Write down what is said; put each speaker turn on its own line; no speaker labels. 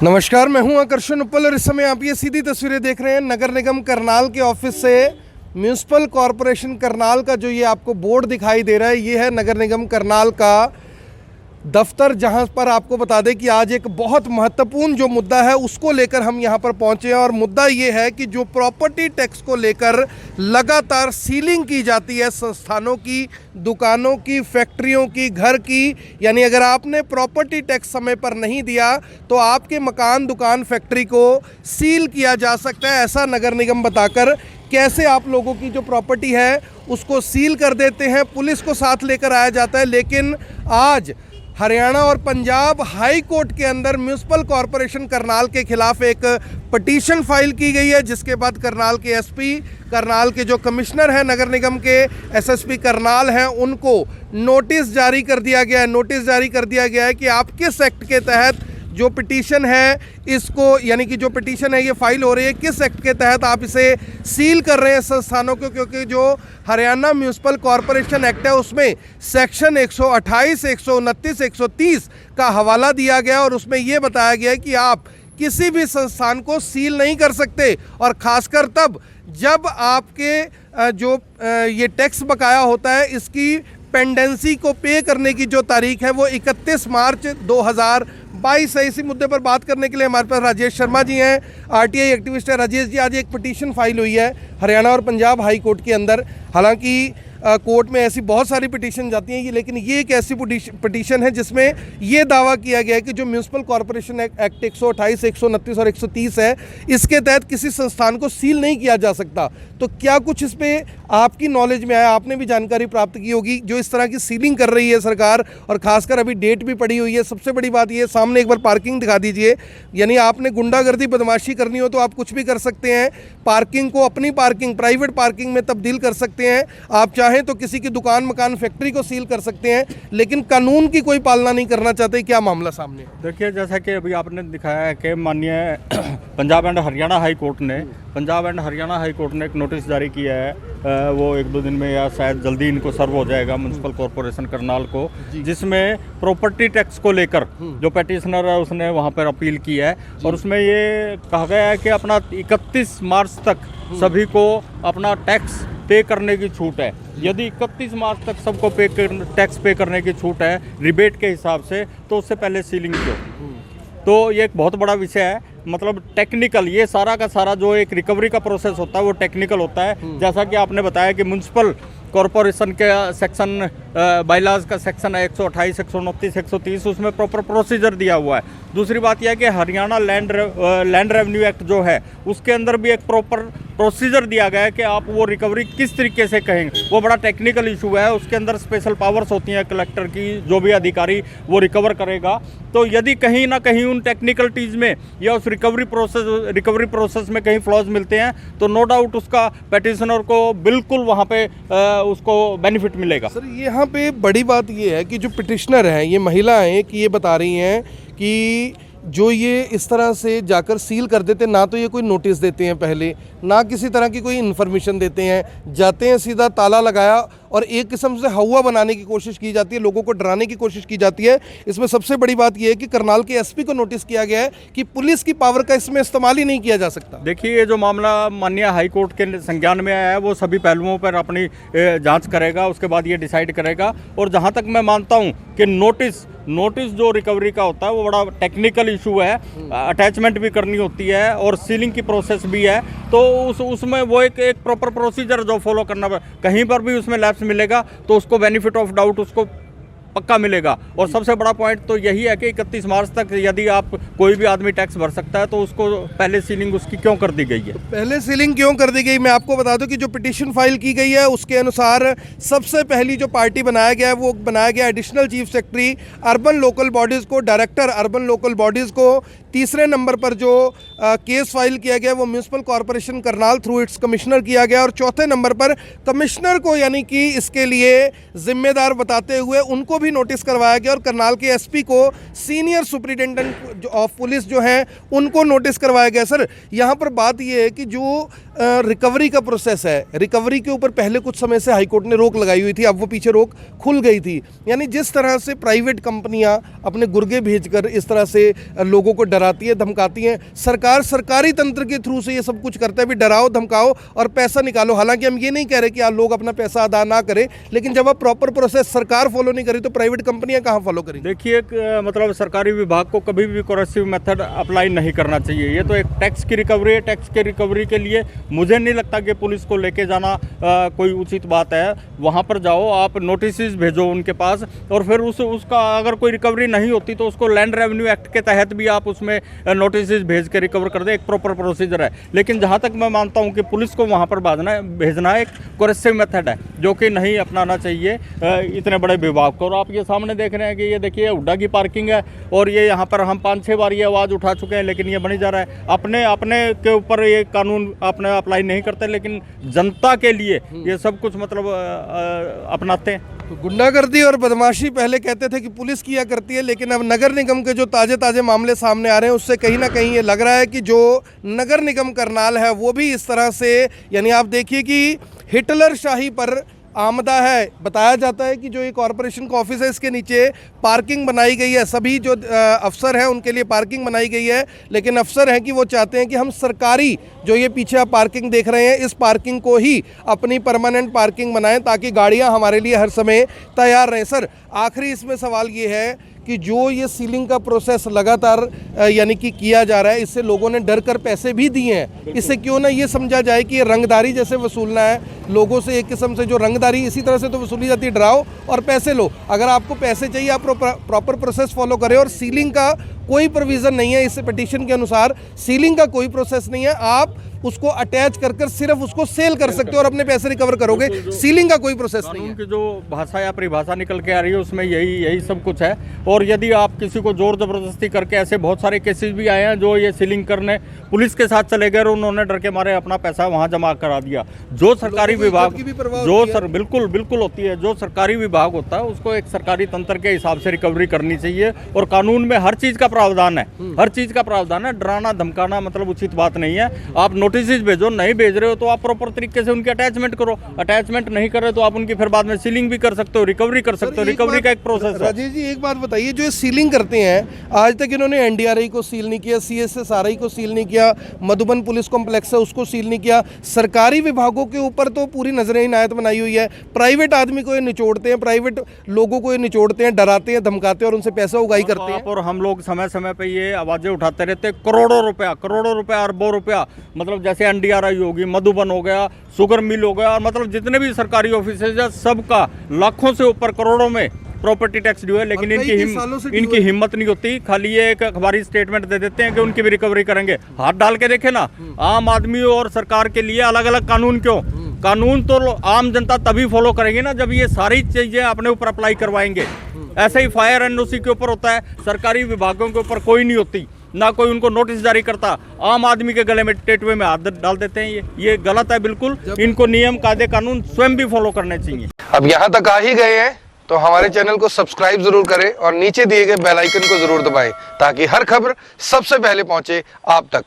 नमस्कार, मैं हूं आकर्षण उपल और इस समय आप ये सीधी तस्वीरें देख रहे हैं नगर निगम करनाल के ऑफिस से। म्यूनिसिपल कॉरपोरेशन करनाल का जो ये आपको बोर्ड दिखाई दे रहा है, ये है नगर निगम करनाल का दफ्तर, जहां पर आपको बता दें कि आज एक बहुत महत्वपूर्ण जो मुद्दा है उसको लेकर हम यहां पर पहुंचे हैं। और मुद्दा ये है कि जो प्रॉपर्टी टैक्स को लेकर लगातार सीलिंग की जाती है संस्थानों की, दुकानों की, फैक्ट्रियों की, घर की, यानी अगर आपने प्रॉपर्टी टैक्स समय पर नहीं दिया तो आपके मकान, दुकान, फैक्ट्री को सील किया जा सकता है, ऐसा नगर निगम बताकर कैसे आप लोगों की जो प्रॉपर्टी है उसको सील कर देते हैं। पुलिस को साथ लेकर आया जाता है। लेकिन आज हरियाणा और पंजाब हाई कोर्ट के अंदर म्यूनिसिपल कॉरपोरेशन करनाल के खिलाफ एक पिटीशन फाइल की गई है, जिसके बाद करनाल के एसपी, करनाल के जो कमिश्नर हैं नगर निगम के, एसएसपी करनाल हैं, उनको नोटिस जारी कर दिया गया है। नोटिस जारी कर दिया गया है कि आप किस एक्ट के तहत जो पिटीशन है इसको, यानी कि जो पिटीशन है ये फाइल हो रही है, किस एक्ट के तहत आप इसे सील कर रहे हैं संस्थानों को। क्योंकि जो हरियाणा म्यूनिसिपल कॉरपोरेशन एक्ट है उसमें सेक्शन 128, 129, 130 का हवाला दिया गया और उसमें ये बताया गया है कि आप किसी भी संस्थान को सील नहीं कर सकते, और ख़ासकर तब जब आपके जो ये टैक्स बकाया होता है, इसकी पेंडेंसी को पे करने की जो तारीख है वो 31 मार्च 2022 है। इसी मुद्दे पर बात करने के लिए हमारे पास राजेश शर्मा जी हैं, आरटीआई एक्टिविस्ट है। राजेश जी, आज एक पिटीशन फाइल हुई है हरियाणा और पंजाब हाई कोर्ट के अंदर। हालांकि कोर्ट में ऐसी बहुत सारी पिटीशन जाती हैं, लेकिन ये एक ऐसी पिटीशन है जिसमें ये दावा किया गया है कि जो म्यूनिसिपल कॉरपोरेशन एक्ट 128, 129 और 130 है, इसके तहत किसी संस्थान को सील नहीं किया जा सकता। तो क्या कुछ इस पर आपकी नॉलेज में आया, आपने भी जानकारी प्राप्त की होगी, जो इस तरह की सीलिंग कर रही है सरकार, और खासकर अभी डेट भी पड़ी हुई है। सबसे बड़ी बात ये, सामने एक बार पार्किंग दिखा दीजिए, यानी आपने गुंडागर्दी, बदमाशी करनी हो तो आप कुछ भी कर सकते हैं। पार्किंग को अपनी पार्किंग, प्राइवेट पार्किंग में तब्दील कर सकते हैं। आप चाहें तो किसी की दुकान, मकान, फैक्ट्री को सील कर सकते हैं, लेकिन कानून की कोई पालना नहीं करना चाहते। क्या मामला सामने?
देखिए, जैसा कि अभी आपने दिखाया है कि माननीय Punjab and Haryana high court ने एक नोटिस जारी किया है। वो 1-2 दिन में या शायद जल्दी इनको सर्व हो जाएगा म्यूनिसिपल कॉरपोरेशन करनाल को, जिसमें प्रॉपर्टी टैक्स को लेकर जो पेटिशनर है उसने वहाँ पर अपील की है। और उसमें ये कहा गया है कि अपना 31 मार्च तक सभी को अपना टैक्स पे करने की छूट है। यदि 31 मार्च तक सबको टैक्स पे करने की छूट है रिबेट के हिसाब से, तो उससे पहले सीलिंग क्यों? तो ये एक बहुत बड़ा विषय है। मतलब टेक्निकल, ये सारा का सारा जो एक रिकवरी का प्रोसेस होता है वो टेक्निकल होता है। जैसा कि आपने बताया कि म्यूनिसिपल कॉरपोरेशन के सेक्शन बाइलाज का सेक्शन है 128, 129, 130, उसमें प्रॉपर प्रोसीजर दिया हुआ है। दूसरी बात यह है कि हरियाणा लैंड रेवेन्यू एक्ट जो है उसके अंदर भी एक प्रॉपर प्रोसीजर दिया गया है कि आप वो रिकवरी किस तरीके से कहेंगे। वो बड़ा टेक्निकल इशू है, उसके अंदर स्पेशल पावर्स होती हैं कलेक्टर की, जो भी अधिकारी वो रिकवर करेगा। तो यदि कहीं ना कहीं उन टेक्निकलिटीज़ में या उस रिकवरी प्रोसेस में कहीं फ्लॉज मिलते हैं, तो नो डाउट उसका पेटिशनर को बिल्कुल वहाँ पे उसको बेनिफिट मिलेगा।
सर, यहाँ पे बड़ी बात ये है कि जो पिटिशनर हैं, ये महिलाएं, कि ये बता रही हैं कि जो ये इस तरह से जाकर सील कर देते, ना तो ये कोई नोटिस देते हैं पहले, ना किसी तरह की कोई इन्फॉर्मेशन देते हैं, जाते हैं सीधा ताला लगाया, और एक किस्म से हवा बनाने की कोशिश की जाती है, लोगों को डराने की कोशिश की जाती है। इसमें सबसे बड़ी बात यह है कि करनाल के एसपी को नोटिस किया गया है कि पुलिस की पावर का इसमें इस्तेमाल ही नहीं किया जा सकता।
देखिए, ये जो मामला माननीय हाई कोर्ट के संज्ञान में आया है वो सभी पहलुओं पर अपनी जांच करेगा, उसके बाद ये डिसाइड करेगा। और जहां तक मैं मानता हूं कि नोटिस जो रिकवरी का होता है वो बड़ा टेक्निकल इशू है, अटैचमेंट भी करनी होती है और सीलिंग की प्रोसेस भी है, तो उसमें वो एक प्रॉपर प्रोसीजर जो फॉलो करना कहीं पर भी उसमें लैप्स मिलेगा तो उसको बेनिफिट ऑफ डाउट उसको पक्का मिलेगा। और सबसे बड़ा पॉइंट तो यही है कि 31 मार्च तक यदि आप कोई भी आदमी टैक्स भर सकता है, तो उसको पहले सीलिंग उसकी क्यों कर दी गई है?
पहले सीलिंग क्यों कर दी गई, मैं आपको बता दूं कि जो पिटीशन फाइल की गई है उसके अनुसार सबसे पहली जो पार्टी बनाया गया है वो बनाया गया additional chief secretary urban local bodies को, डायरेक्टर अर्बन लोकल बॉडीज़ को। तीसरे नंबर पर जो केस फाइल किया गया वो municipal corporation Karnal through it's commissioner किया गया, और चौथे नंबर पर कमिश्नर को, यानी कि इसके लिए जिम्मेदार बताते हुए उनको भी नोटिस करवाया गया और करनाल के एसपी को, सीनियर सुपरिटेंडेंट ऑफ पुलिस जो हैं उनको नोटिस करवाया गया। सर यहाँ पर बात ये है कि जो रिकवरी का प्रोसेस है, रिकवरी के ऊपर पहले कुछ समय से हाईकोर्ट ने रोक लगाई हुई थी, अब वो पीछे रोक खुल गई थी। यानी जिस तरह से प्राइवेट कंपनियां अपने गुर्गे भेजकर इस तरह से लोगों को डराती है, धमकाती हैं, सरकार सरकारी तंत्र के थ्रू से ये सब कुछ करता है, भी डराओ धमकाओ और पैसा निकालो। हालांकि हम ये नहीं कह रहे कि लोग अपना पैसा अदा ना करें, लेकिन जब आप प्रॉपर प्रोसेस सरकार फॉलो नहीं करी तो प्राइवेट कंपनियां कहाँ फॉलो करेंगी?
देखिए, मतलब सरकारी विभाग को कभी भी कोरेसिव मेथड अप्लाई नहीं करना चाहिए। ये तो एक टैक्स की रिकवरी है। टैक्स की रिकवरी के लिए मुझे नहीं लगता कि पुलिस को लेके जाना कोई उचित बात है। वहाँ पर जाओ, आप नोटिस भेजो उनके पास, और फिर उसका अगर कोई रिकवरी नहीं होती तो उसको लैंड रेवेन्यू एक्ट के तहत भी आप उसमें नोटिस भेज के रिकवर कर दे। एक प्रॉपर प्रोसीजर है। लेकिन जहाँ तक मैं मानता हूँ कि पुलिस को वहाँ पर भेजना एक कोरेसिव मेथड है, जो कि नहीं अपनाना चाहिए इतने बड़े विभाग को। और आप ये सामने देख रहे हैं कि ये देखिए हुड्डा की पार्किंग है, और ये यहाँ पर हम 5-6 बार ये आवाज़ उठा चुके हैं, लेकिन ये बनी जा रहा है। अपने के ऊपर ये कानून अपने अप्लाई नहीं करते, लेकिन जनता के लिए ये सब कुछ मतलब अपनाते हैं।
तो गुंडागर्दी और बदमाशी पहले कहते थे कि पुलिस किया करती है, लेकिन अब नगर निगम के जो ताजे मामले सामने आ रहे हैं उससे कहीं ना कहीं ये लग रहा है कि जो नगर निगम करनाल है वो भी इस तरह से, यानी आप देखिए कि हिटलर शाही पर आमदा है। बताया जाता है कि जो ये कॉरपोरेशन का ऑफिस है इसके नीचे पार्किंग बनाई गई है, सभी जो अफसर हैं उनके लिए पार्किंग बनाई गई है, लेकिन अफसर हैं कि वो चाहते हैं कि हम सरकारी जो ये पीछे आप पार्किंग देख रहे हैं इस पार्किंग को ही अपनी परमानेंट पार्किंग बनाएं ताकि गाड़ियां हमारे लिए हर समय तैयार रहें। सर आखिरी इसमें सवाल ये है कि जो ये सीलिंग का प्रोसेस लगातार यानी कि किया जा रहा है, इससे लोगों ने डर कर पैसे भी दिए हैं। इससे क्यों ना ये समझा जाए कि ये रंगदारी जैसे वसूलना है लोगों से, एक किस्म से जो रंगदारी इसी तरह से तो वसूली जाती है, डराओ और पैसे लो। अगर आपको पैसे चाहिए आप प्रॉपर प्रोसेस फॉलो करें। और सीलिंग का कोई प्रोविज़न नहीं है इस पिटीशन के अनुसार, सीलिंग का कोई प्रोसेस नहीं है। आप उसको अटैच कर सिर्फ उसको सेल कर सकते हो और अपने पैसे रिकवर करोगे। सीलिंग का कोई प्रोसेस नहीं है।
की जो भाषा या परिभाषा निकल के आ रही है उसमें यही सब कुछ है। और यदि आप किसी को जोर जबरदस्ती करके, ऐसे बहुत सारे केसेस भी आए हैं जो ये सीलिंग करने पुलिस के साथ चले गए और उन्होंने डर के मारे अपना पैसा वहां जमा करा दिया। जो सरकारी विभाग बिल्कुल होती है, जो सरकारी विभाग होता है उसको एक सरकारी तंत्र के हिसाब से रिकवरी करनी चाहिए। और कानून में हर चीज का प्रावधान है, हर चीज का प्रावधान है। डराना धमकाना मतलब उचित बात नहीं है। आप नोटिस भेजो, नहीं भेज रहे हो तो आप प्रॉपर तरीके से उनकी अटैचमेंट करो। अटैचमेंट नहीं कर रहे तो आप उनकी फिर बाद में सीलिंग भी कर सकते हो, रिकवरी कर सकते हो। रिकवरी का एक प्रोसेस है।
राजेश जी एक बात बताइए, जो सीलिंग करते हैं आज तक इन्होंने एनडीआरआई को सील नहीं किया, सीएसएसआरआई को सील नहीं किया, मधुबन पुलिस कॉम्प्लेक्स है उसको सील नहीं किया। सरकारी विभागों के ऊपर तो पूरी नजर इनायत बनाई हुई है। प्राइवेट आदमी को ये निचोड़ते हैं, प्राइवेट लोगों को ये निचोड़ते हैं, डराते हैं, धमकाते हैं और उनसे पैसा उगाही करते हैं।
और हम लोग समय समय पे ये आवाजें उठाते रहते हैं, करोड़ों रुपया अरबों रुपया, मतलब जैसे एनडीआरआई होगी, मधुबन हो गया, शुगर मिल हो गया, और मतलब जितने भी सरकारी ऑफिस है सबका लाखों से ऊपर करोड़ों में प्रॉपर्टी टैक्स ड्यू है। लेकिन इनकी हिम्मत नहीं होती। खाली ये एक अखबारी स्टेटमेंट दे देते हैं कि उनकी भी रिकवरी करेंगे। हाथ डाल के देखे ना, आम आदमी और सरकार के लिए अलग अलग कानून क्यों? कानून तो आम जनता तभी फॉलो करेंगे ना जब ये सारी चीजें अपने ऊपर अप्लाई करवाएंगे। ऐसे ही फायर एनओसी के ऊपर होता है, सरकारी विभागों के ऊपर कोई नहीं होती, ना कोई उनको नोटिस जारी करता। आम आदमी के गले में टेटवे में हाथ डाल देते हैं। ये गलत है बिल्कुल। इनको नियम कायदे कानून स्वयं भी फॉलो करने चाहिए।
अब यहाँ तक आ ही गए हैं तो हमारे चैनल को सब्सक्राइब जरूर करें और नीचे दिए गए बेल आइकन को जरूर दबाएं ताकि हर खबर सबसे पहले पहुंचे आप तक।